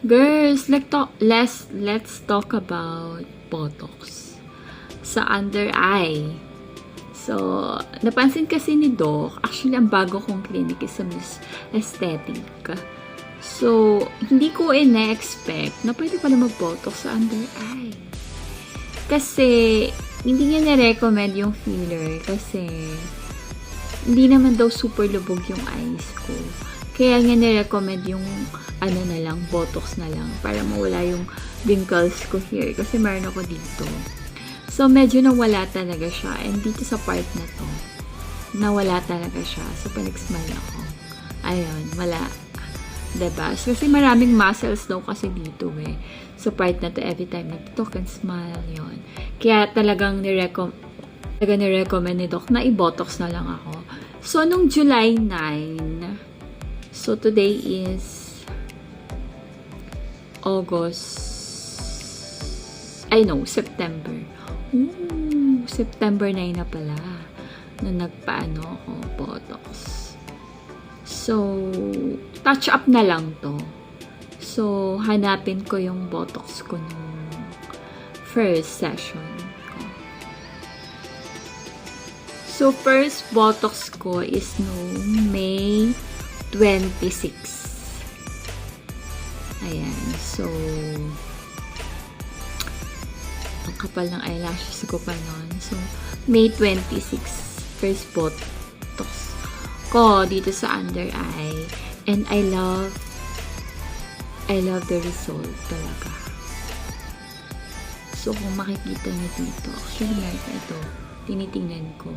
Girls, let's talk about Botox sa under eye. So, napansin kasi ni Doc, actually ang bago kong clinic is sa Miss Aesthetic. So, hindi ko ina-expect na pwede pala mag-Botox sa under eye. Kasi, hindi niya na-recommend yung filler kasi hindi naman daw super lubog yung eyes ko. Kaya niya na-recommend yung ano na lang, Botox na lang para mawala yung wrinkles ko here kasi meron ako dito. So, medyo nawala talaga siya. And dito sa part na to, nawala talaga siya. So, pag-smile ako. Ayun, wala. Diba? So, kasi maraming muscles daw kasi dito eh. So, part na to, every time na to can smile, yun. Kaya talagang ni-recommend ni Doc na i-Botox na lang ako. So, nung July 9, so today is September. September 9 na pala na nagpaano ako, Botox. So, touch up na lang to. So, hanapin ko yung Botox ko nung first session ko. So, first Botox ko is noong May 26. Ayan. So, ang kapal ng eyelashes ko pa noon. So, May 26. First Botox ko dito sa under eye. And I love the result talaga. So, kung makikita niyo dito, actually, meron ito. Tinitingnan ko.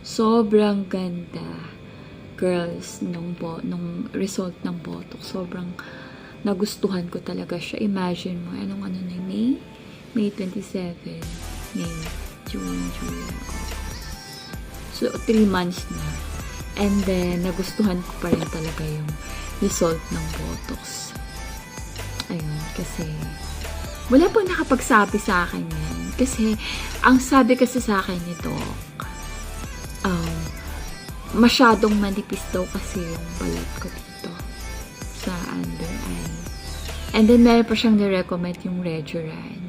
Sobrang ganda. Girls, nung result ng Botox. Sobrang nagustuhan ko talaga siya. Imagine mo, anong ano na May 27, May, June, July, August. So, 3 months na. And then, nagustuhan ko pa rin talaga yung result ng Botox. Ayun, kasi wala pang nakapagsabi sa akin yan. Kasi, ang sabi kasi sa akin nito, masyadong manipis daw kasi yung balat ko dito sa under eye. And then, meron pa siyang ni-recommend yung Rejuran.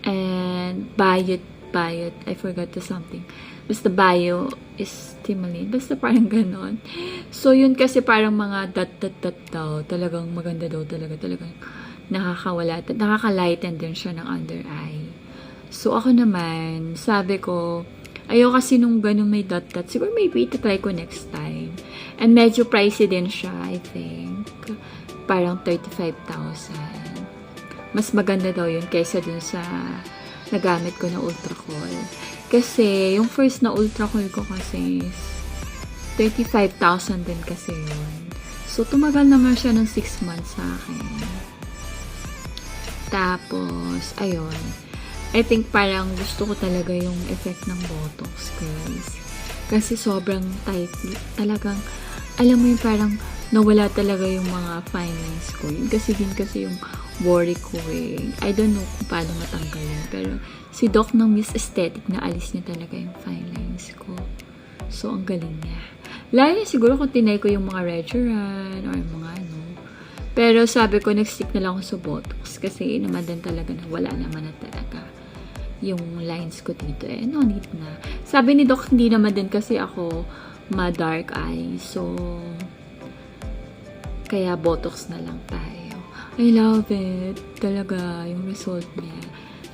And, Biot, I forgot to something. Basta Bio is stimulate. Basta parang ganon. So, yun kasi parang mga dot daw. Talagang maganda daw talaga. Talagang nakaka-lighten din siya ng under eye. So, ako naman, sabi ko, ayaw kasi nung ganun may dot. Siguro maybe try ko next time. And medyo pricey din siya, I think. Parang 35,000. Mas maganda daw yun kaysa dun sa nagamit ko na Ultracool. Kasi, yung first na Ultracool ko kasi is 35,000 din kasi yun. So, tumagal naman siya ng 6 months sa akin. Tapos, ayun. I think parang gusto ko talaga yung effect ng Botox, guys. Kasi sobrang tight. Talagang, alam mo yung parang nawala talaga yung mga fine lines ko. Yun kasi din kasi yung worry ko eh. I don't know kung paano matanggal yun. Pero si Doc ng Miss Aesthetic na alis niya talaga yung fine lines ko. So, ang galing niya. Lalo siguro kung tinay ko yung mga Rejuran or mga ano. Pero sabi ko, nag-stick na lang ako sa Botox. Kasi naman din talaga na wala naman na talaga yung lines ko dito eh. No need na. Sabi ni Doc, hindi naman din kasi ako ma-dark eye. So, kaya Botox na lang tayo. I love it. Talaga, yung result niya.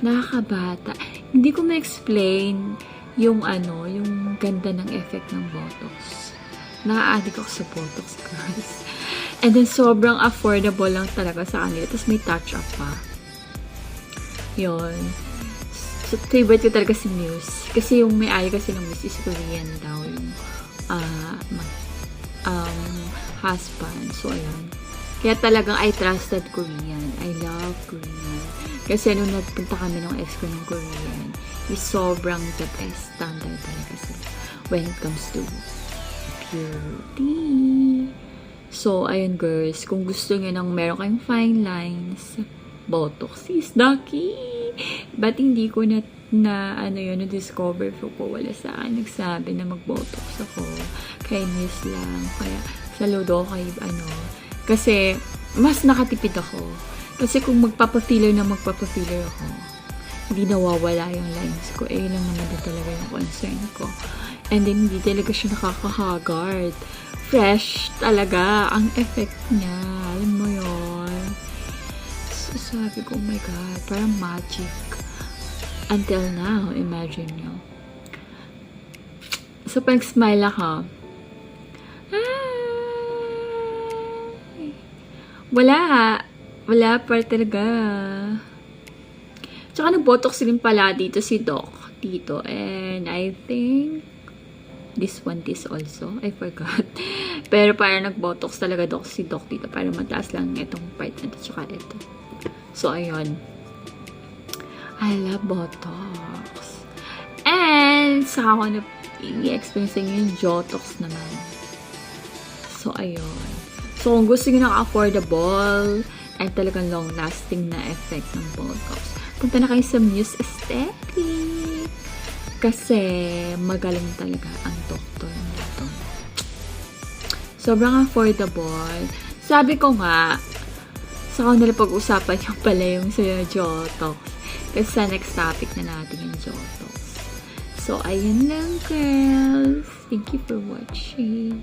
Nakakabata. Hindi ko ma-explain yung ano, yung ganda ng effect ng Botox. Naka-addict ako sa Botox, guys. And then, sobrang affordable lang talaga sa kanila. Tapos, may touch-up pa. Yun. So, favorite ko talaga si Muse. Kasi yung may-ari kasi ng Muse is Korean daw. Yung husband. So, ayan. Kaya talagang I trusted Korean. I love Korean. Kasi nung nagpunta kami ng ex ko ng Korean, is sobrang the best standard talaga sila when it comes to beauty. So, ayun girls, kung gusto nyo nang meron kayong fine lines, Botox is the key. Ba't hindi ko na-discover ko wala sa akin nagsabi na mag-Botox ako. Kay Miss lang. Kaya, saludo kay kasi mas nakatipid ako. Kasi kung magpapa-filler ako, hindi nawawala yung lines ko. Eh, lang naman din talaga yung concern ko. And then, hindi talaga siya nakakahagard. Fresh talaga ang effect niya. Alam mo yun? So, sabi ko, oh my God, parang magic. Until now, imagine nyo. So, pag smile ako, wala pa talaga. Tsaka nag-botox din pala dito si Doc. Dito. And I think this also. I forgot. Pero parang nag-botox talaga si Doc dito. Para mataas lang itong part na ito. Tsaka ito. So, ayun. I love botox. And saka ako na i-experience yung Jotox naman. So, ayun. So, kung gusto nyo ng affordable and talagang long-lasting na effect ng Botox, punta na kayo sa Muse Aesthetic. Kasi, magaling talaga ang doktor nito. Sobrang affordable. Sabi ko nga, sa kanila pag-usapan yung pala yung sa Jotox. Kasi sa next topic na natin yung Jotox. So, ayun lang, girls. Thank you for watching.